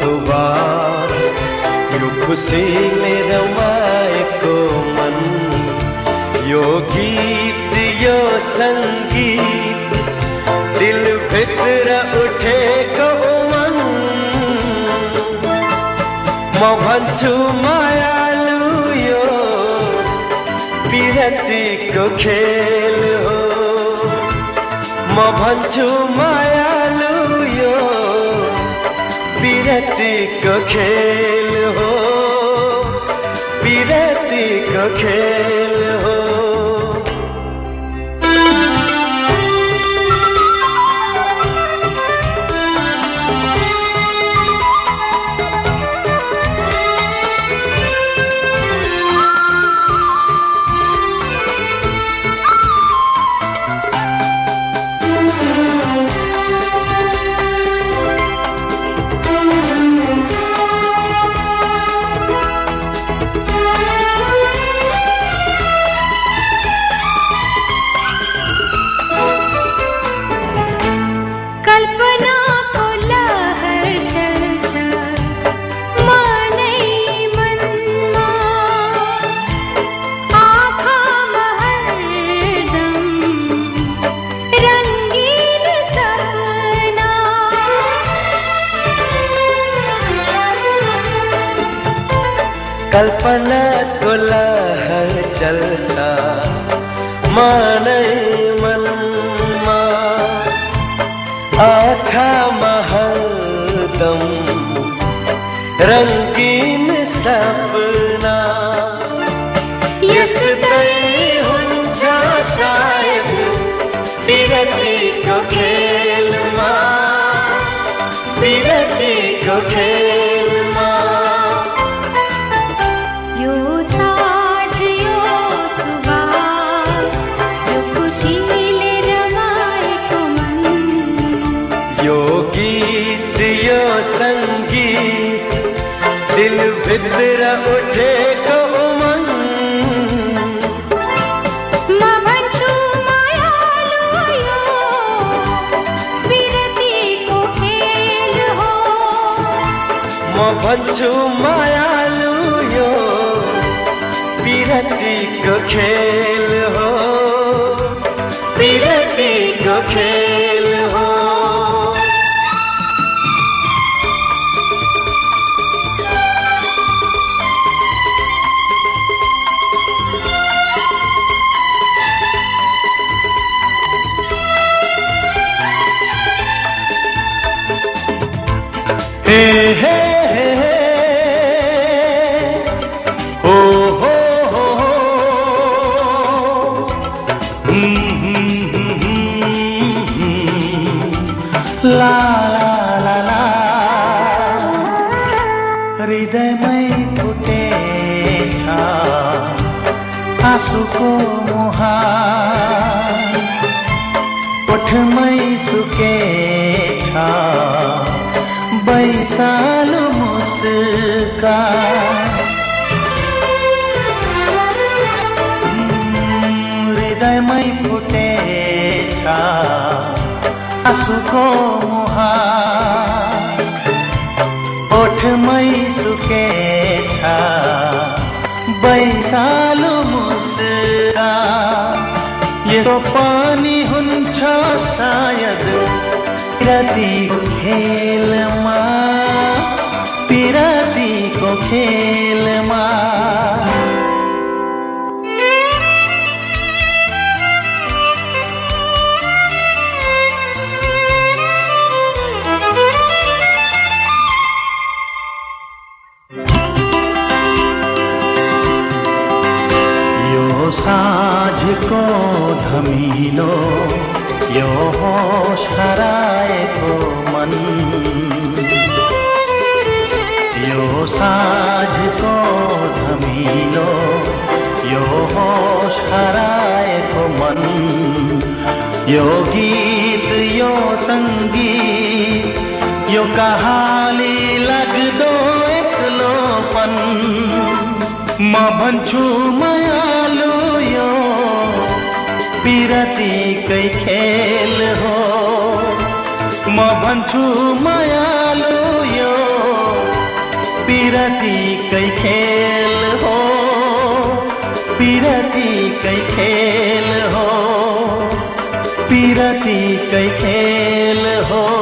सुबास यो खुसीले रमाएको मन यो गीत यो संगीत दिलभित्र उठेको मन म भन्छु मायालु यो विरतीको खेल हो म भन्छु मायालु यो विरतीको खेल हो विरतीको खेल हो कल्पना को लहर चल्छ मनै मनमा आँखामा हरदम रंगीन सपना यस्तै हुन्छ सायद विरतीको खेलमा विरतीको खेलमा संगीत दिलभित्र उठेको मन म भन्छु मायालु यो विरतीको खेल हो म भन्छु मायालु यो विरतीको खेल हो विरतीको खेल हो ला ला ला हृदयमै फुटेछ आँसुको मुहार ओठमै सुकेछ बैसालो मुस्कान हृदयमै फुटेछ आँसुको मुहार ओठमै सुकेछ बैसालो मुस्कान यो पनि हुन्छ सायद पिरतीको खेलमा पिरतीको खेलमा साँझको धमिलो यो होश हराएको मन यो साँझको धमिलो यो होश हराएको मन यो गीत यो संगीत यो कहाली लाग्दो एक्लोपन म भन्छु मायालु यो पिरतीकै खेल हो म भन्छु मायालु यो पिरतीकै खेल हो, पिरतीकै खेल हो, पिरतीकै खेल हो।